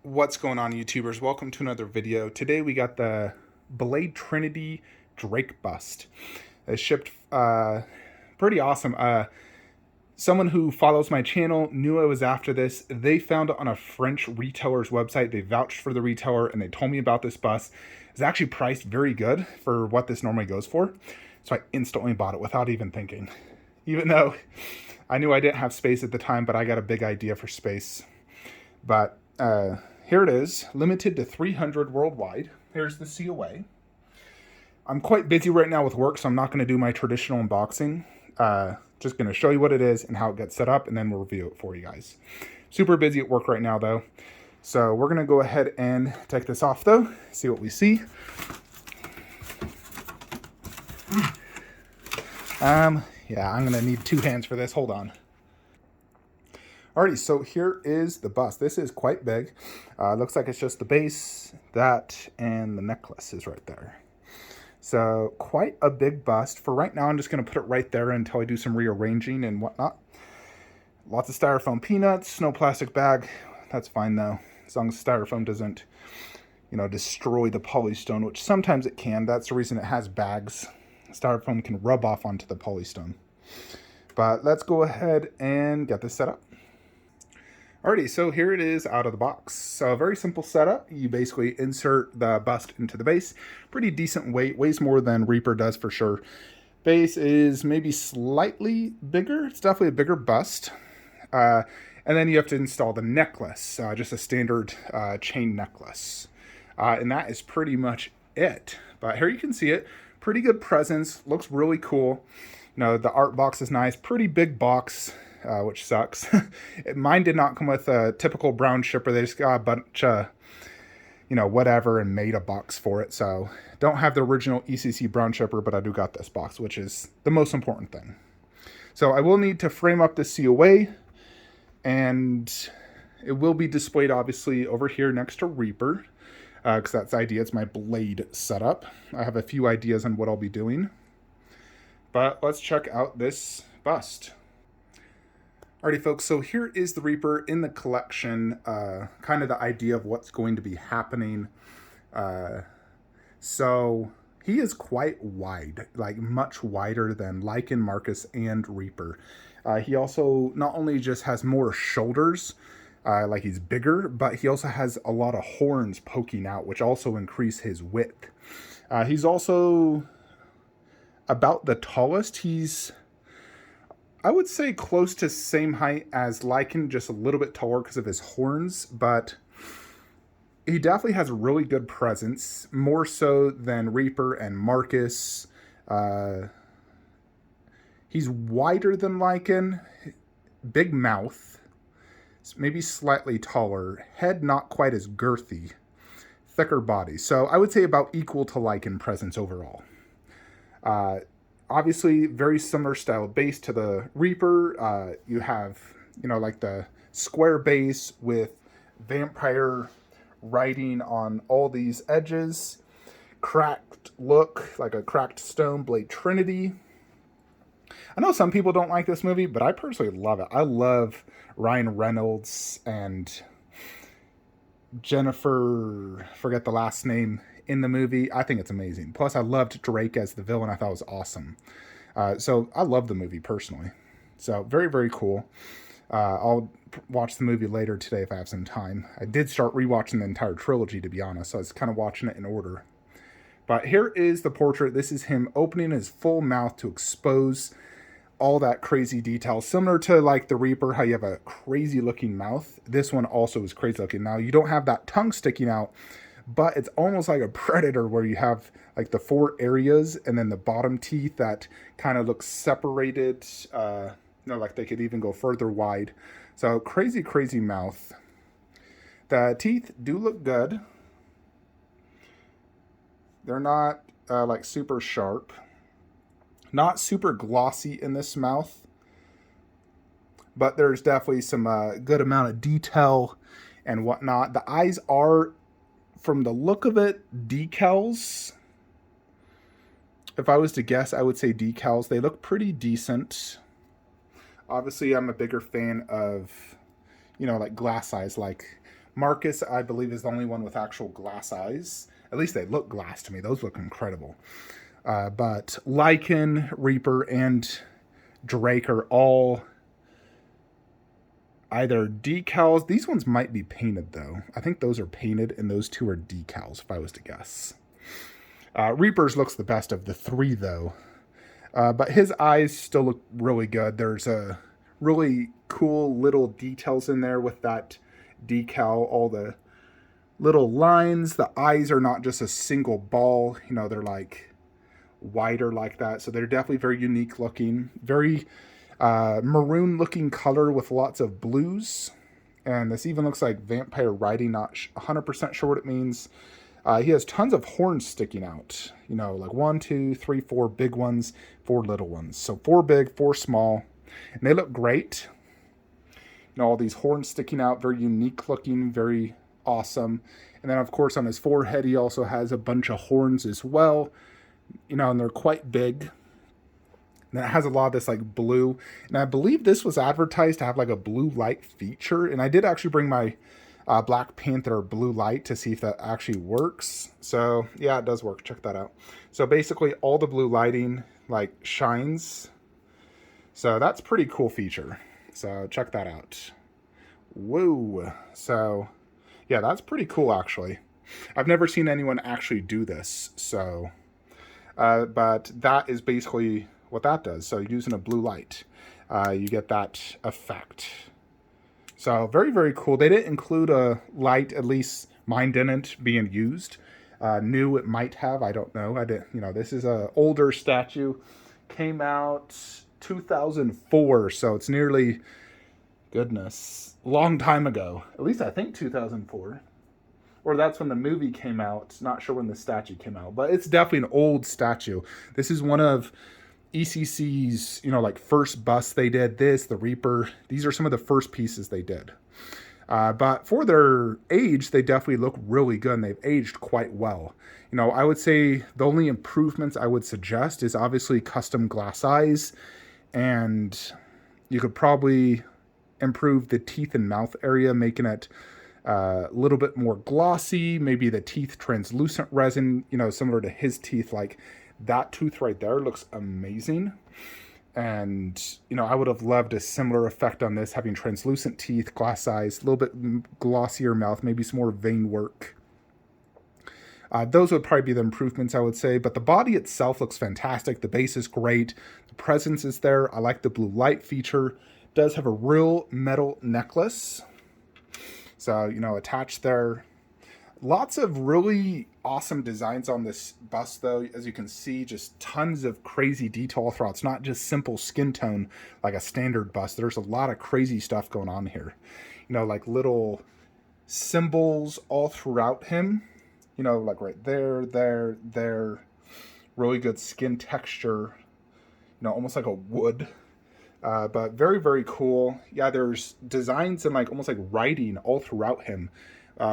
What's going on, YouTubers? Welcome to another video. Today we got the Blade Trinity Drake bust. It shipped pretty awesome. Someone who follows my channel knew I was after this. They found it on a French retailer's website. They vouched for the retailer and they told me about this bust. It's actually priced very good for what this normally goes for. So I instantly bought it without even thinking. Even though I knew I didn't have space at the time, but I got a big idea for space. But here it is, limited to 300 worldwide. Here's the COA. I'm quite busy right now with work, so I'm not going to do my traditional unboxing. Just going to show you what it is and how it gets set up, and then we'll review it for you guys. Super busy at work right now, though. So we're going to go ahead and take this off, though, see what we see. Yeah, I'm going to need two hands for this. Hold on. Alrighty, so here is the bust. This is quite big. Looks like it's just the base, that, and the necklace is right there. So quite a big bust. For right now, I'm just going to put it right there until I do some rearranging and whatnot. Lots of styrofoam peanuts, no plastic bag. That's fine though, as long as styrofoam doesn't, destroy the polystone, which sometimes it can. That's the reason it has bags. Styrofoam can rub off onto the polystone. But let's go ahead and get this set up. Alrighty, so here it is out of the box. So a very simple setup. You basically insert the bust into the base. Pretty decent weight, weighs more than Reaper does for sure. Base is maybe slightly bigger. It's definitely a bigger bust. And then you have to install the necklace, just a standard chain necklace. And that is pretty much it. But here you can see it. Pretty good presence, looks really cool. The art box is nice, pretty big box. Which sucks. Mine did not come with a typical brown shipper. They just got a bunch of, whatever and made a box for it. So don't have the original ECC brown shipper, but I do got this box, which is the most important thing. So I will need to frame up the COA, and it will be displayed obviously over here next to Reaper, because that's the idea. It's my Blade setup. I have a few ideas on what I'll be doing, but let's check out this bust. Alrighty, folks, so here is the Reaper in the collection, kind of the idea of what's going to be happening. So he is quite wide, like much wider than Lycan, Marcus, and Reaper. He also not only just has more shoulders, like he's bigger, but he also has a lot of horns poking out, which also increase his width. He's also about the tallest. He's, I would say, close to same height as Lycan, just a little bit taller because of his horns, but he definitely has a really good presence, more so than Reaper and Marcus. He's wider than Lycan, big mouth, maybe slightly taller, head not quite as girthy, thicker body. So I would say about equal to Lycan presence overall. Obviously, very similar style base to the Reaper. You have, like the square base with vampire writing on all these edges. Cracked look, like a cracked stone, Blade Trinity. I know some people don't like this movie, but I personally love it. I love Ryan Reynolds and Jennifer, forget the last name, in the movie. I think it's amazing. Plus, I loved Drake as the villain. I thought it was awesome. So I love the movie personally. So very, very cool. I'll watch the movie later today if I have some time. I did start rewatching the entire trilogy, to be honest, so I was kind of watching it in order. But here is the portrait. This is him opening his full mouth to expose all that crazy detail. Similar to like the Reaper, how you have a crazy looking mouth. This one also is crazy looking. Now, you don't have that tongue sticking out, but it's almost like a predator where you have like the four areas and then the bottom teeth that kind of look separated, like they could even go further wide. So crazy, crazy mouth. The teeth do look good. They're not like super sharp. Not super glossy in this mouth. But there's definitely some good amount of detail and whatnot. The eyes are, from the look of it, decals. If I was to guess, I would say decals. They look pretty decent. Obviously, I'm a bigger fan of, like glass eyes, like Marcus, I believe, is the only one with actual glass eyes. At least they look glass to me. Those look incredible. But Lycan, Reaper, and Drake are all either decals. These ones might be painted, though. I think those are painted, and those two are decals, if I was to guess. Reaper's looks the best of the three, though. But his eyes still look really good. There's a really cool little details in there with that decal. All the little lines. The eyes are not just a single ball. You know, they're like wider like that. So they're definitely very unique looking. Very maroon looking color with lots of blues. And this even looks like vampire riding. Not 100% sure what it means. He has tons of horns sticking out. You know, like 1, 2, 3, 4 big ones, 4 little ones. So 4 big, 4 small. And they look great. You know, all these horns sticking out, very unique looking, very awesome. And then, of course, on his forehead, he also has a bunch of horns as well. You know, and they're quite big. And it has a lot of this like blue. And I believe this was advertised to have like a blue light feature. And I did actually bring my Black Panther blue light to see if that actually works. So yeah, it does work. Check that out. So basically all the blue lighting like shines. So that's a pretty cool feature. So check that out. Whoa. So yeah, that's pretty cool actually. I've never seen anyone actually do this. So but that is basically what that does. So using a blue light, you get that effect. So very, very cool. They didn't include a light, at least mine didn't, being used. New it might have, I don't know. I didn't, you know, this is a older statue. Came out 2004, so it's nearly, goodness, long time ago. At least I think 2004. Or that's when the movie came out. Not sure when the statue came out, but it's definitely an old statue. This is one of ECC's, you know, like first busts they did. This, the Reaper, these are some of the first pieces they did. But for their age, they definitely look really good, and they've aged quite well. You know, I would say the only improvements I would suggest is obviously custom glass eyes, and you could probably improve the teeth and mouth area, making it a little bit more glossy, maybe the teeth translucent resin, you know, similar to his teeth. Like that tooth right there looks amazing. And, you know, I would have loved a similar effect on this, having translucent teeth, glass eyes, a little bit glossier mouth, maybe some more vein work. Those would probably be the improvements, I would say. But the body itself looks fantastic. The base is great. The presence is there. I like the blue light feature. It does have a real metal necklace. So, you know, attached there. Lots of really awesome designs on this bust, though. As you can see, just tons of crazy detail all throughout. It's not just simple skin tone like a standard bust. There's a lot of crazy stuff going on here. You know, like little symbols all throughout him. You know, like right there, there. Really good skin texture. You know, almost like a wood. But very, very cool. Yeah, there's designs and like almost like writing all throughout him,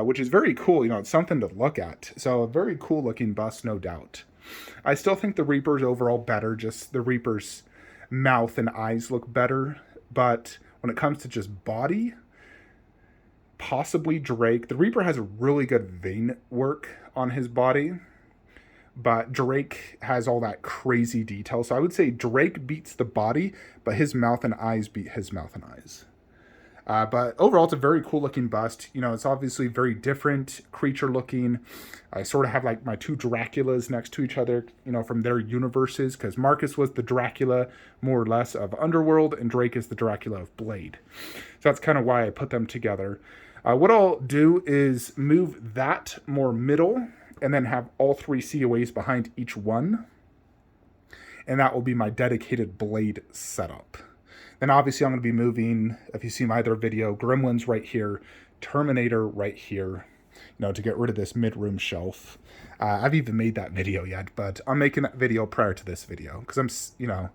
which is very cool. You know, it's something to look at. So a very cool looking bust, no doubt. I still think the Reaper's overall better. Just the Reaper's mouth and eyes look better. But when it comes to just body, possibly Drake. The Reaper has a really good vein work on his body. But Drake has all that crazy detail. So I would say Drake beats the body, but his mouth and eyes beat his mouth and eyes. But overall, it's a very cool looking bust. You know, it's obviously very different creature looking. I sort of have like my two Draculas next to each other, you know, from their universes. Because Marcus was the Dracula, more or less, of Underworld, and Drake is the Dracula of Blade. So that's kind of why I put them together. What I'll do is move that more middle, and then have all 3 COAs behind each one. And that will be my dedicated Blade setup. Then obviously I'm going to be moving, if you see my other video, Gremlins right here, Terminator right here, you know, to get rid of this mid-room shelf. I've even made that video yet, but I'm making that video prior to this video. Because I'm, you know,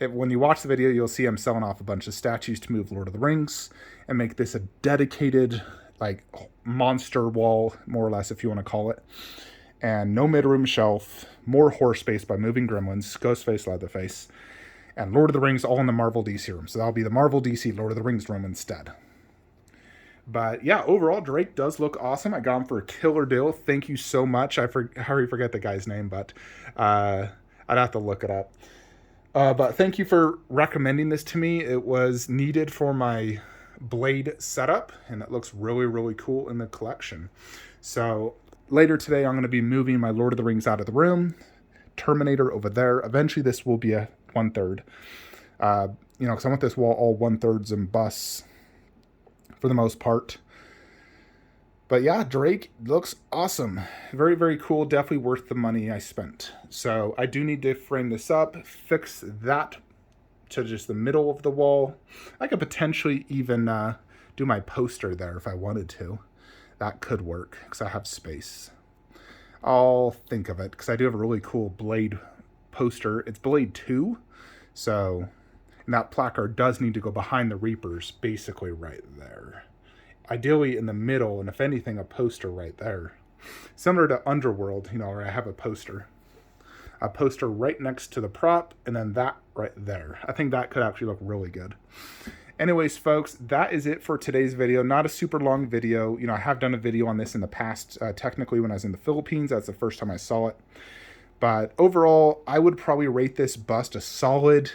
when you watch the video, you'll see I'm selling off a bunch of statues to move Lord of the Rings and make this a dedicated, like, monster wall, more or less, if you want to call it. And no mid-room shelf, more horror space by moving Gremlins, Ghostface, Leatherface, and Lord of the Rings all in the Marvel DC room. So that'll be the Marvel DC Lord of the Rings room instead. But yeah, overall, Drake does look awesome. I got him for a killer deal. Thank you so much. I already forget the guy's name, but I'd have to look it up. But thank you for recommending this to me. It was needed for my blade setup, and it looks really, really cool in the collection. So later today, I'm going to be moving my Lord of the Rings out of the room. Terminator over there. Eventually, this will be a 1/3. Because I want this wall all 1/3s and busts for the most part. But yeah, Drake looks awesome. Very, very cool. Definitely worth the money I spent. So I do need to frame this up, fix that to just the middle of the wall. I could potentially even do my poster there if I wanted to. That could work because I have space. I'll think of it because I do have a really cool Blade poster. It's Blade 2. So, and that placard does need to go behind the Reapers, basically right there. Ideally in the middle, and if anything, a poster right there. Similar to Underworld, where I have a poster right next to the prop, and then that right there. I think that could actually look really good. Anyways, folks, that is it for today's video. Not a super long video. I have done a video on this in the past, technically when I was in the Philippines. That's the first time I saw it. But overall, I would probably rate this bust a solid,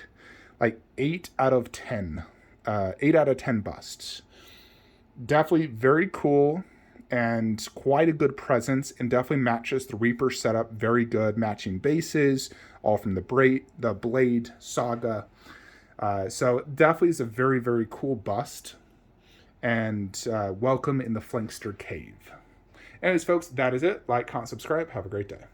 8 out of 10. 8 out of 10 busts. Definitely very cool and quite a good presence, and definitely matches the Reaper setup very good. Matching bases, all from the Blade saga. So definitely is a very, very cool bust, and welcome in the Flankster cave. Anyways, folks, that is it. Like, comment, subscribe. Have a great day.